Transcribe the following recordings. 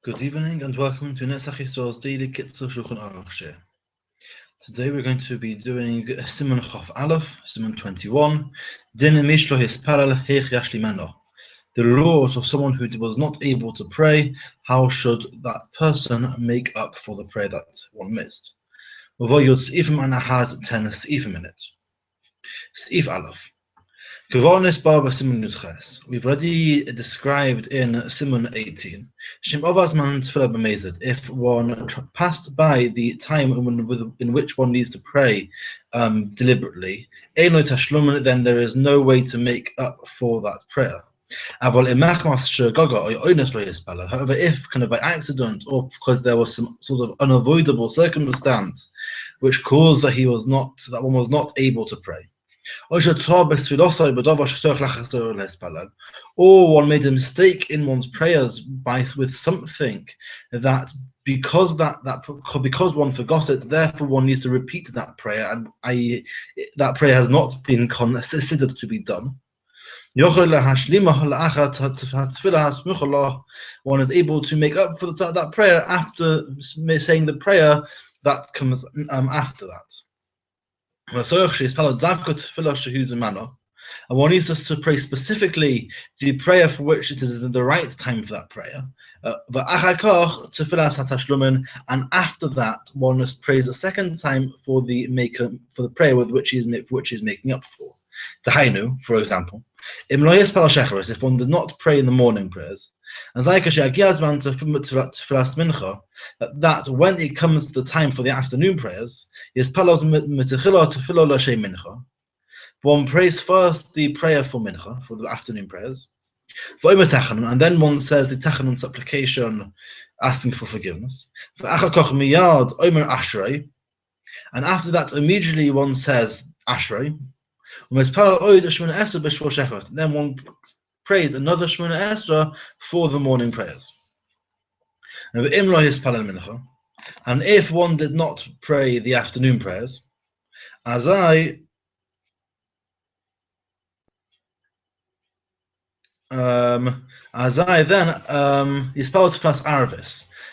Good evening and welcome to Netzach Yisrael's daily Kitzur Shulchan Aruch share. Today we're going to be doing Siman Chof Aleph, Siman 21, Din Mishlo Hispalal Heich Yashlimano. The laws of someone who was not able to pray, how should that person make up for the prayer that one missed? Although Yod Seifim Ana has 10 Seifim in it. Seif Aleph. We've already described in Siman 18. If one passed by the time in which one needs to pray deliberately, then there is no way to make up for that prayer. However, if kind of by accident or because there was some sort of unavoidable circumstance which caused that one was not able to pray, or one made a mistake in one's prayers with something that because one forgot it, therefore one needs to repeat that prayer, and that prayer has not been considered to be done. One is able to make up for that prayer after saying the prayer that comes after that. And one needs us to pray specifically the prayer for which it is the right time for that prayer. And after that, one must praise a second time for the prayer with which he is making up for. Tahainu, for example, if one did not pray in the morning prayers, that when it comes to the time for the afternoon prayers, one prays first the prayer for mincha, for the afternoon prayers, and then one says the tachanun supplication, asking for forgiveness. And after that, immediately one says Ashrei. Then one prays another Shemona Esra for the morning prayers. And if one did not pray the afternoon prayers,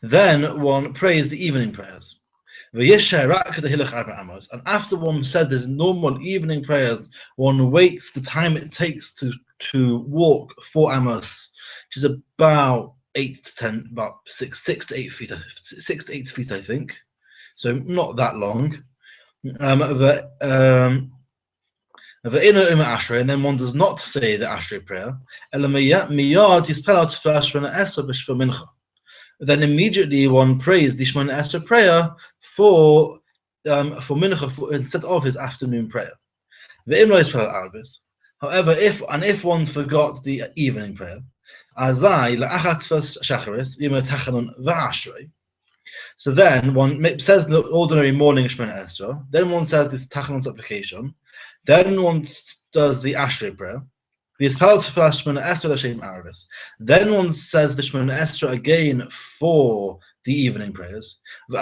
then one prays the evening prayers. And after one said his normal evening prayers, one waits the time it takes to walk 4 amos, which is about 6 to 8 feet, 6 to 8 feet, I think. So not that long. And then one does not say the Ashrei prayer. Then immediately one prays the Shemona Esra prayer for mincha instead of his afternoon prayer. However, if one forgot the evening prayer, so then one says the ordinary morning Shemona Esra, then one says this tachanun supplication, then one does the Ashrei prayer. Then one says the Shemona Esra again for the evening prayers. And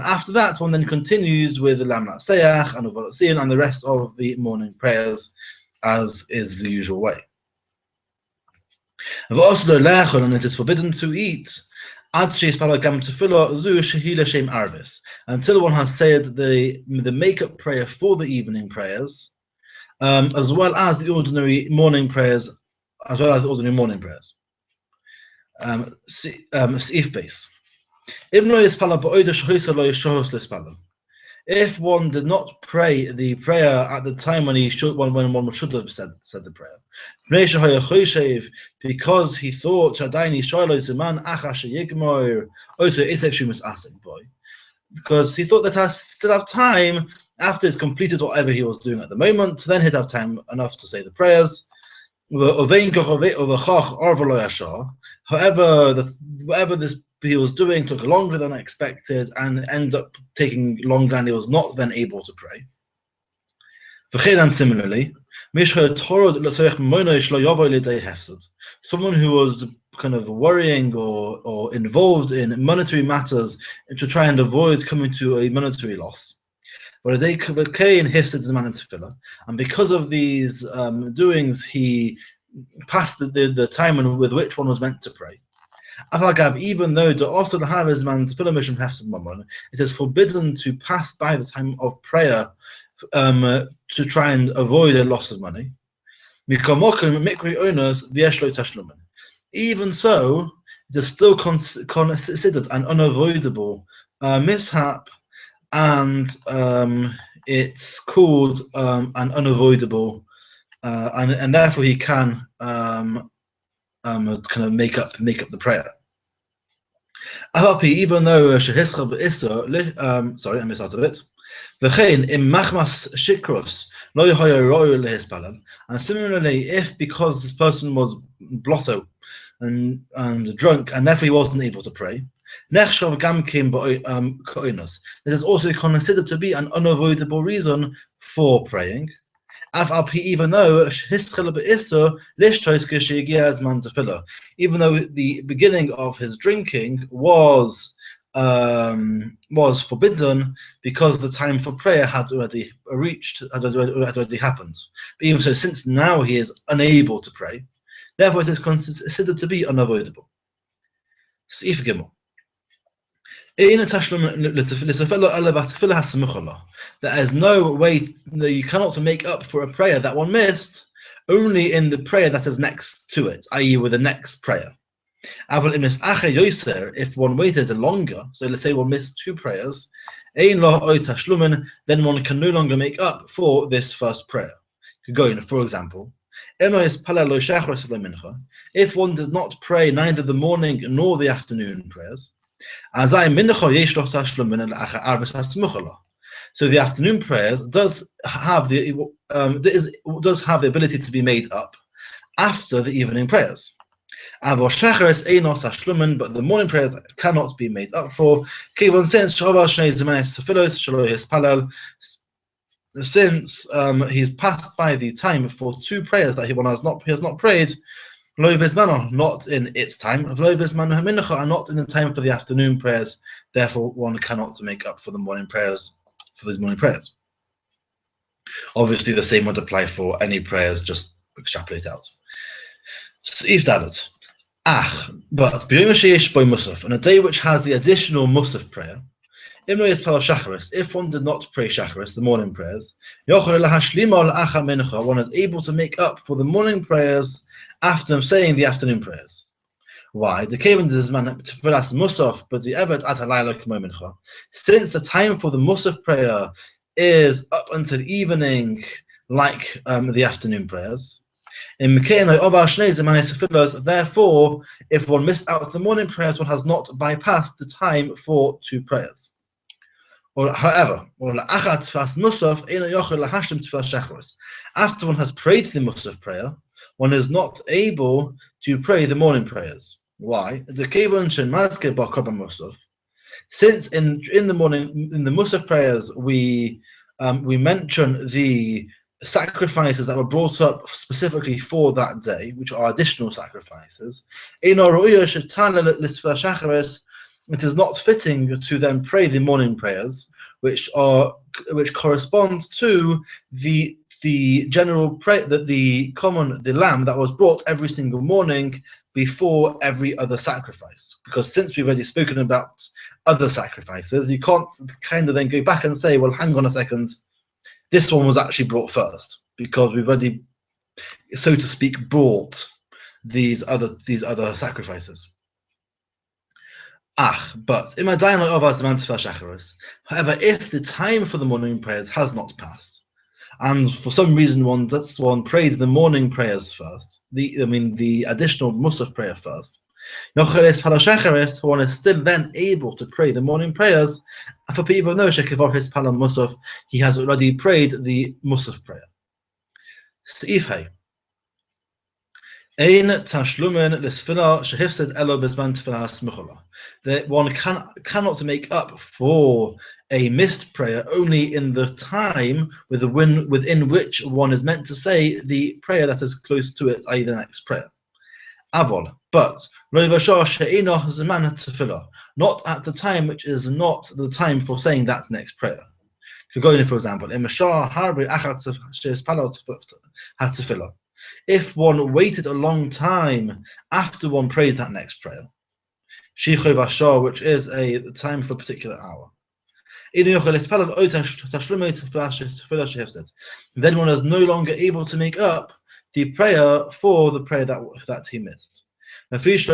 after that, one then continues with the Lam Natseach and Uvolotzion and the rest of the morning prayers, as is the usual way. And it is forbidden to eat until one has said the make-up prayer for the evening prayers, as well as the ordinary morning prayers, Seif base. If one did not pray the prayer at the time when one should have said the prayer, because he thought because he thought that I still have time after he's completed whatever he was doing at the moment, then he'd have time enough to say the prayers. However, whatever he was doing took longer than expected and ended up taking longer, and he was not then able to pray. And similarly, someone who was kind of worrying or involved in monetary matters to try and avoid coming to a monetary loss. And because of these doings, he past the time with which one was meant to pray. Even though it is forbidden to pass by the time of prayer to try and avoid a loss of money. Even so, it is still considered an unavoidable mishap, and it's called an unavoidable, and therefore he can kind of make up the prayer. Even though sorry, I missed out of it. And similarly, if because this person was blotto and drunk and therefore he wasn't able to pray, this is also considered to be an unavoidable reason for praying. Even though the beginning of his drinking was forbidden because the time for prayer had already happened. But even so, since now he is unable to pray, therefore it is considered to be unavoidable. Sif Gimel. There is no way that you cannot make up for a prayer that one missed, only in the prayer that is next to it, i.e. with the next prayer. If one waited longer, so let's say one missed 2 prayers, then one can no longer make up for this first prayer. For example, if one does not pray neither the morning nor the afternoon prayers, so the afternoon prayers does have the ability to be made up after the evening prayers. But the morning prayers cannot be made up for, since he's passed by the time for 2 prayers that he has not prayed. Not in its time, and not in the time for the afternoon prayers. Therefore, one cannot make up for the morning prayers, for those morning prayers. Obviously, the same would apply for any prayers, just extrapolate out. But on a day which has the additional musaf prayer, if one did not pray shacharis, the morning prayers, one is able to make up for the morning prayers after saying the afternoon prayers. Why? The Kavan does man musaf, but the evet at halayla, since the time for the musaf prayer is up until evening, like the afternoon prayers. Therefore, if one missed out the morning prayers, one has not bypassed the time for 2 prayers. However, after one has prayed the musaf prayer, one is not able to pray the morning prayers. Why? Since in the morning, in the musaf prayers, we mention the sacrifices that were brought up specifically for that day, which are additional sacrifices. It is not fitting to then pray the morning prayers, which correspond to the general prayer, the lamb that was brought every single morning before every other sacrifice. Because since we've already spoken about other sacrifices, you can't kind of then go back and say, well, hang on a second, this one was actually brought first, because we've already, so to speak, brought these other sacrifices. But however, if the time for the morning prayers has not passed, and for some reason one prayed the morning prayers first, the additional musaf prayer first, one is still then able to pray the morning prayers. For people know musaf, he has already prayed the musaf prayer. That one cannot make up for a missed prayer only in the time within which one is meant to say the prayer that is close to it, i.e. the next prayer. But not at the time which is not the time for saying that next prayer. For example, If one waited a long time after one prayed that next prayer, Shichov Ashar, which is a time for a particular hour, then one is no longer able to make up the prayer for the prayer that he missed. Because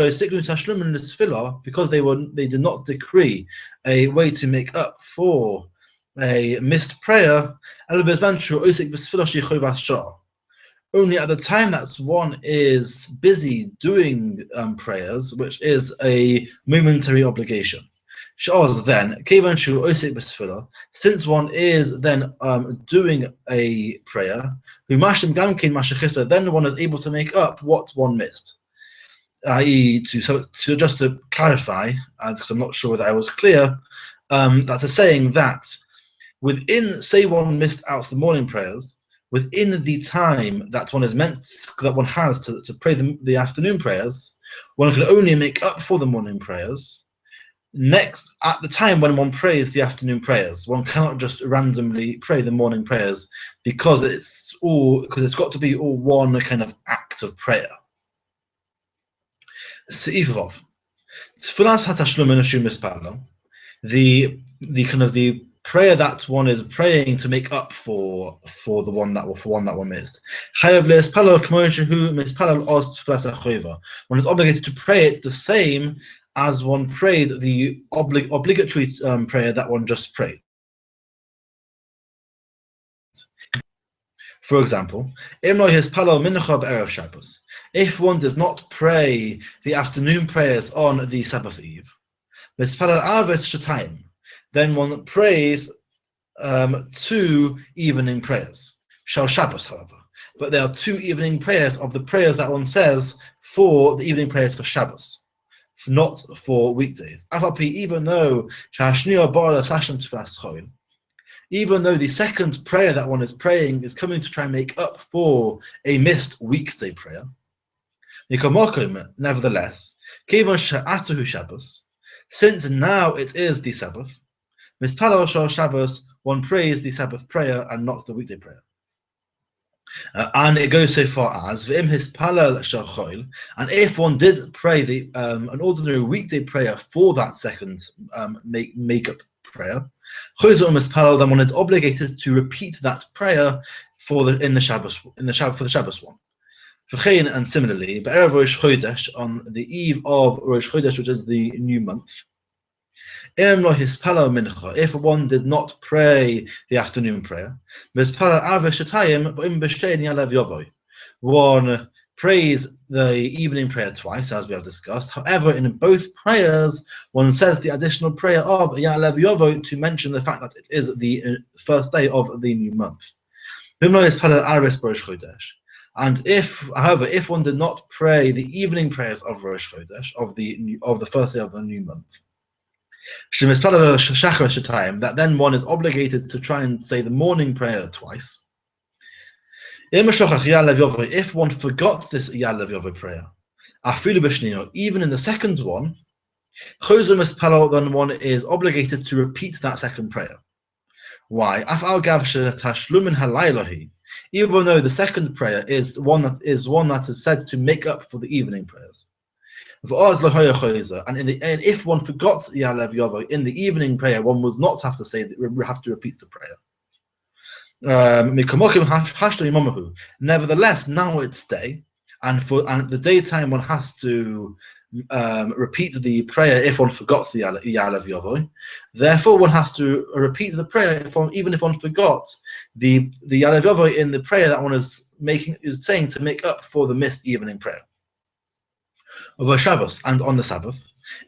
they did not decree a way to make up for a missed prayer, only at the time that one is busy doing prayers, which is a momentary obligation. Then, since one is then doing a prayer, then one is able to make up what one missed. I.e., so just to clarify, because I'm not sure whether I was clear, that's a saying that within, say one missed out the morning prayers, within the time that one is that one has to pray the afternoon prayers, one can only make up for the morning prayers. Next, at the time when one prays the afternoon prayers, one cannot just randomly pray the morning prayers because it's got to be all one kind of act of prayer. The prayer that one is praying to make up for the one that one missed. One is obligated to pray it the same as one prayed the obligatory prayer that one just prayed. For example, if one does not pray the afternoon prayers on the Sabbath Eve, then one prays 2 evening prayers. Shal Shabbos, however. But there are 2 evening prayers of the prayers that one says for the evening prayers for Shabbos, not for weekdays. Even though the second prayer that one is praying is coming to try and make up for a missed weekday prayer, nevertheless, since now it is the Sabbath, Shabbos, one prays the Sabbath prayer and not the weekday prayer. And it goes so far as and if one did pray an ordinary weekday prayer for that second make-up prayer, then one is obligated to repeat that prayer for the Shabbos one. And similarly, on the eve of Rosh Chodesh, which is the new month, if one did not pray the afternoon prayer, one prays the evening prayer twice, as we have discussed. However, in both prayers, one says the additional prayer of Ya'alev Yovo to mention the fact that it is the first day of the new month. And if one did not pray the evening prayers of Rosh Chodesh, of the first day of the new month, that then one is obligated to try and say the morning prayer twice. If one forgot this Ya'alev Yovo prayer, even in the second one, then one is obligated to repeat that second prayer. Why? Even though the second prayer is one that is said to make up for the evening prayers. And in the end, if one forgot Ya'alev Yovo in the evening prayer, one was not have to say that we have to repeat the prayer. Nevertheless, now it's day, and the daytime one has to repeat the prayer if one forgot the Ya'alev Yovo. Therefore, one has to repeat the prayer even if one forgot the Ya'alev Yovo in the prayer that one is saying to make up for the missed evening prayer. Over Shabbos and on the Sabbath,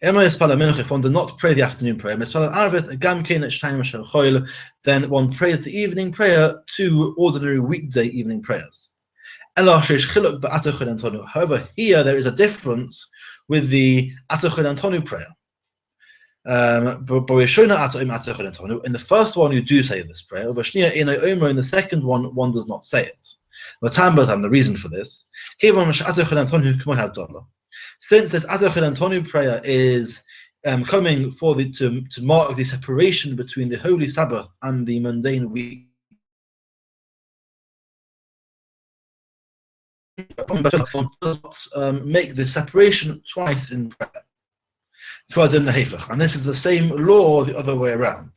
if one did not pray the afternoon prayer, then one prays the evening prayer 2 ordinary weekday evening prayers. However, here there is a difference with the Atochel Antonu prayer. In the first one, you do say this prayer. In the second one does not say it. And the reason for this, since this Atochel Antonu prayer is coming to mark the separation between the holy Sabbath and the mundane week, does not make the separation twice in prayer. And this is the same law the other way around.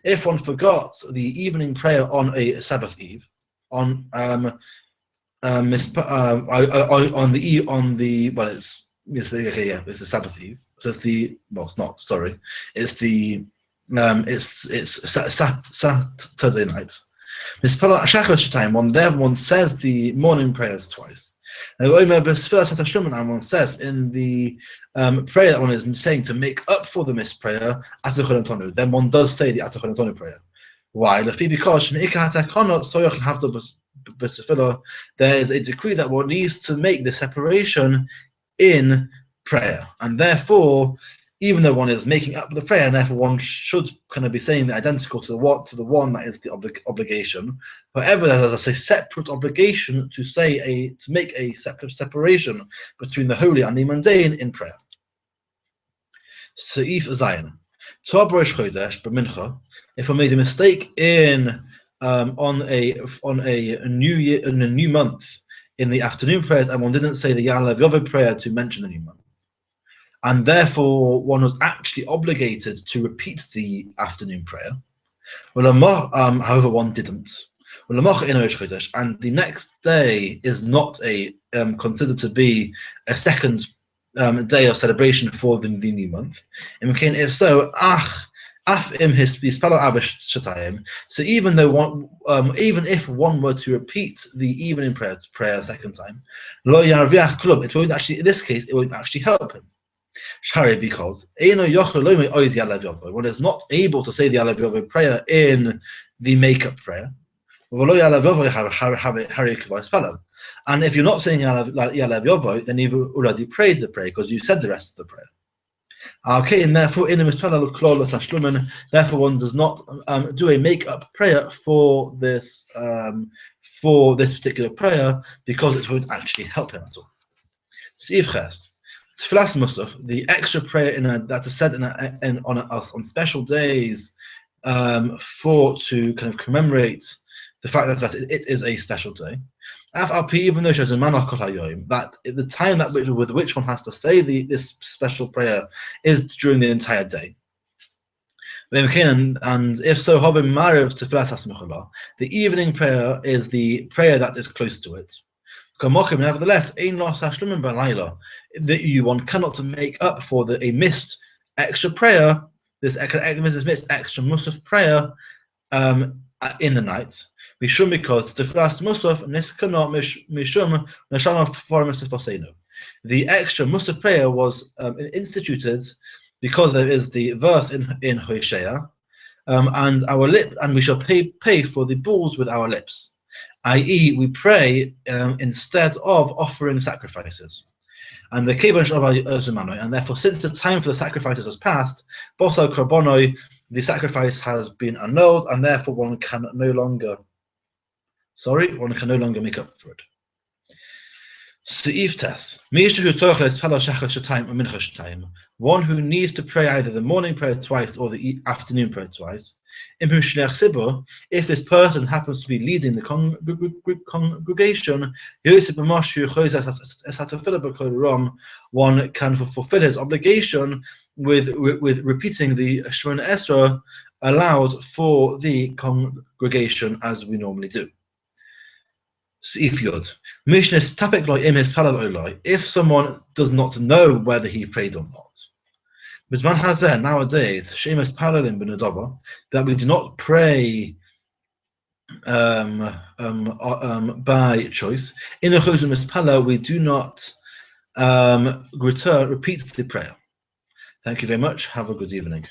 If one forgot the evening prayer on a Sabbath Eve, on the it's the Sabbath Eve. So it's it's not. Sorry, it's the Saturday night. One says the morning prayers twice. And one says in the prayer that one is saying to make up for the missed prayer, then one does say the Atachon prayer. Why? Because there is a decree that one needs to make the separation in prayer, and therefore, even though one is making up the prayer, and therefore one should kind of be saying the identical to the one that is the obligation. However, there's a separate obligation to make a separate separation between the holy and the mundane in prayer. Seif Zayin. If I made a mistake on a new month in the afternoon prayers, and one didn't say the Ya'alev Yoveh prayer to mention the new month, and therefore one was actually obligated to repeat the afternoon prayer. However, one didn't. And the next day is not considered to be a second day of celebration for the new month. If so, so even if one were to repeat the evening prayer a second time, it won't actually, in this case, it won't actually help him. Because one is not able to say the Ya'alev Yoveh prayer in the makeup prayer. And if you're not saying Ya'alev Yoveh, then you've already prayed the prayer because you said the rest of the prayer. Okay, and therefore, one does not do a make-up prayer for this particular prayer because it won't actually help him at all. The extra prayer that is said on special days to kind of commemorate the fact that it is a special day. Even though that the time with which one has to say this special prayer is during the entire day. And if so, the evening prayer is the prayer that is close to it. Nevertheless, one cannot make up for a missed extra prayer, this missed extra musaf prayer in the night. Because the extra musaf prayer was instituted because there is the verse in Hosea, and we shall pay for the bulls with our lips, i.e., we pray instead of offering sacrifices. And the kivash of Siman, and therefore, since the time for the sacrifices has passed, bosal karbonoi, the sacrifice has been annulled, and therefore one can no longer make up for it. Seif Tes. One who needs to pray either the morning prayer twice or the afternoon prayer twice. If this person happens to be leading the congregation, one can fulfill his obligation with repeating the Shemona Esrei aloud for the congregation as we normally do. If someone does not know whether he prayed or not, nowadays that we do not pray by choice. In a we do not repeat the prayer. Thank you very much. Have a good evening.